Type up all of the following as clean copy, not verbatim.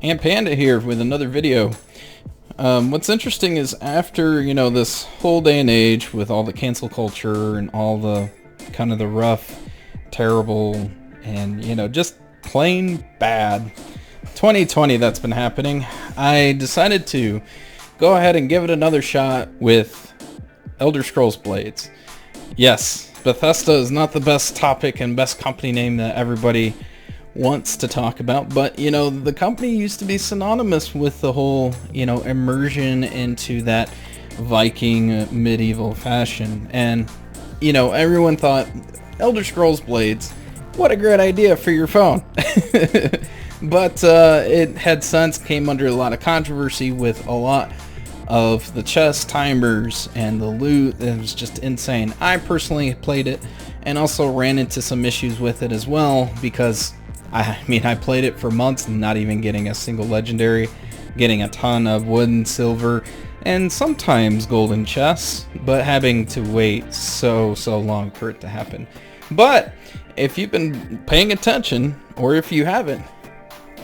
And Panda here with another video. What's interesting is after, this whole day and age with all the cancel culture and all the kind of the rough, terrible, and, just plain bad 2020 that's been happening, I decided to go ahead and give it another shot with Elder Scrolls Blades. Yes, Bethesda is not the best topic and best company name that everybody wants to talk about, but the company used to be synonymous with the whole immersion into that Viking medieval fashion, and everyone thought Elder Scrolls Blades, what a great idea for your phone. But it had since came under a lot of controversy with a lot of the chest timers and the loot. It was just insane. I personally played it and also ran into some issues with it as well, because I played it for months not even getting a single legendary, getting a ton of wood and silver, and sometimes golden chests, but having to wait so long for it to happen. But if you've been paying attention, or if you haven't,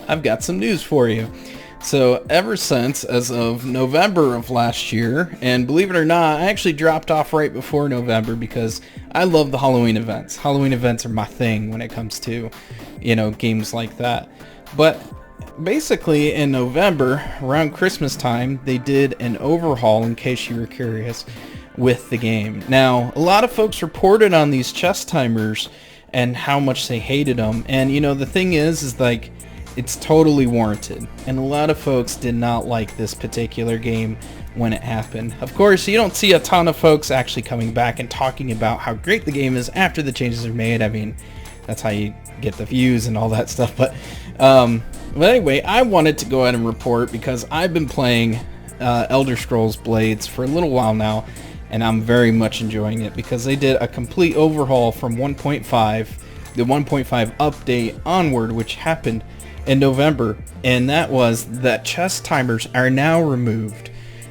I've got some news for you. So ever since, as of November of last year, and believe it or not, I actually dropped off right before November because I love the Halloween events. Halloween events are my thing when it comes to, games like that. But basically in November, around Christmas time, they did an overhaul, in case you were curious, with the game. Now, a lot of folks reported on these chest timers and how much they hated them. And the thing is like, it's totally warranted, and a lot of folks did not like this particular game when it happened. Of course, you don't see a ton of folks actually coming back and talking about how great the game is after the changes are made. I mean, that's how you get the views and all that stuff. But anyway, I wanted to go ahead and report because I've been playing Elder Scrolls Blades for a little while now, and I'm very much enjoying it because they did a complete overhaul from 1.5, the 1.5 update onward, which happened in November, and that was that chest timers are now removed.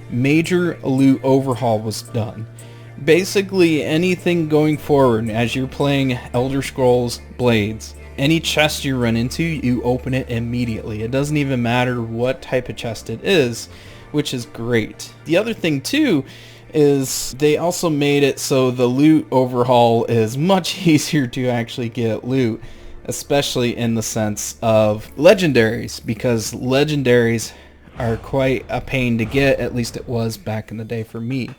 Major loot overhaul was done. Basically, anything going forward as you're playing Elder Scrolls Blades, any chest you run into, you open it immediately. It doesn't even matter what type of chest it is, which is great. The other thing too is they also made it so the loot overhaul is much easier to actually get loot, especially in the sense of legendaries, because legendaries are quite a pain to get. At least it was back in the day for me.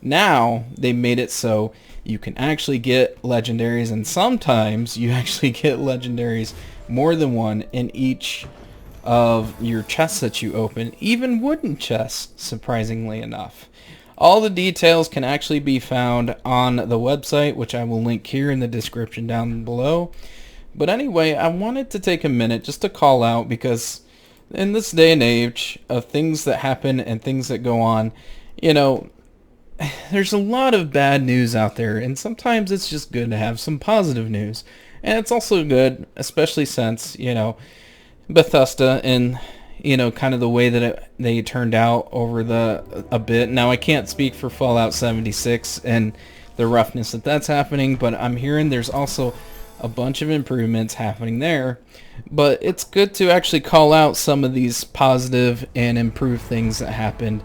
Now they made it so you can actually get legendaries, and sometimes you actually get legendaries more than one in each of your chests that you open, even wooden chests, surprisingly enough. All the details can actually be found on the website, which I will link here in the description down below. But anyway, I wanted to take a minute just to call out, because in this day and age of things that happen and things that go on, there's a lot of bad news out there, and sometimes it's just good to have some positive news. And it's also good, especially since, Bethesda and, kind of the way that they turned out over a bit. Now, I can't speak for Fallout 76 and the roughness that's happening, but I'm hearing there's also a bunch of improvements happening there. But it's good to actually call out some of these positive and improved things that happened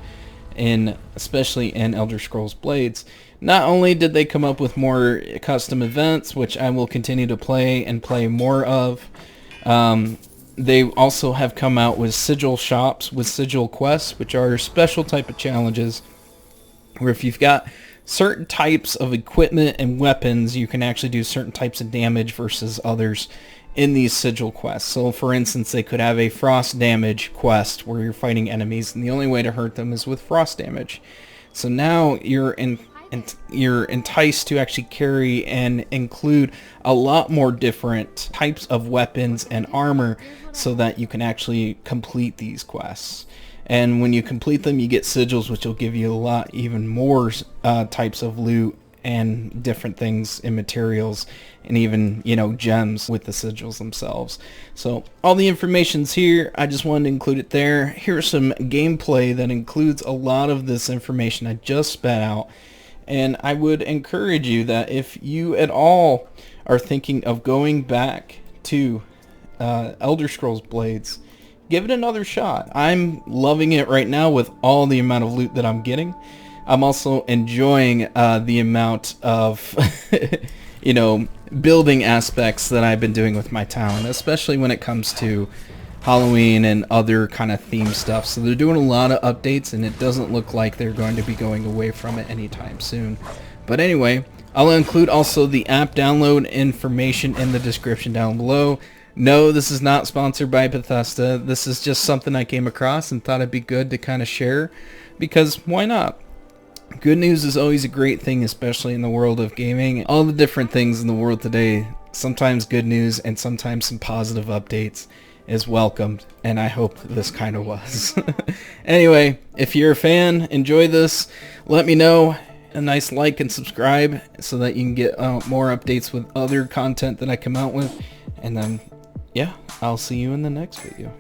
especially in Elder Scrolls Blades. Not only did they come up with more custom events, which I will continue to play and play more of, they also have come out with sigil shops with sigil quests, which are special type of challenges where if you've got certain types of equipment and weapons, you can actually do certain types of damage versus others in these sigil quests. So for instance, they could have a frost damage quest where you're fighting enemies, and the only way to hurt them is with frost damage. So now you're enticed to actually carry and include a lot more different types of weapons and armor so that you can actually complete these quests. And when you complete them, you get sigils, which will give you a lot even more types of loot and different things and materials, and even gems with the sigils themselves. So all the information's here. I just wanted to include it there. Here's some gameplay that includes a lot of this information I just spat out, and I would encourage you that if you at all are thinking of going back to Elder Scrolls Blades, give it another shot. I'm loving it right now with all the amount of loot that I'm getting. I'm also enjoying the amount of, you know, building aspects that I've been doing with my town, especially when it comes to Halloween and other kind of theme stuff. So they're doing a lot of updates, and it doesn't look like they're going to be going away from it anytime soon. But anyway, I'll include also the app download information in the description down below. No, this is not sponsored by Bethesda. This is just something I came across and thought it'd be good to kind of share, because why not? Good news is always a great thing, especially in the world of gaming. All the different things in the world today, sometimes good news and sometimes some positive updates is welcomed, and I hope this kind of was. Anyway, if you're a fan, enjoy this. Let me know. A nice like and subscribe so that you can get more updates with other content that I come out with. And then, yeah, I'll see you in the next video.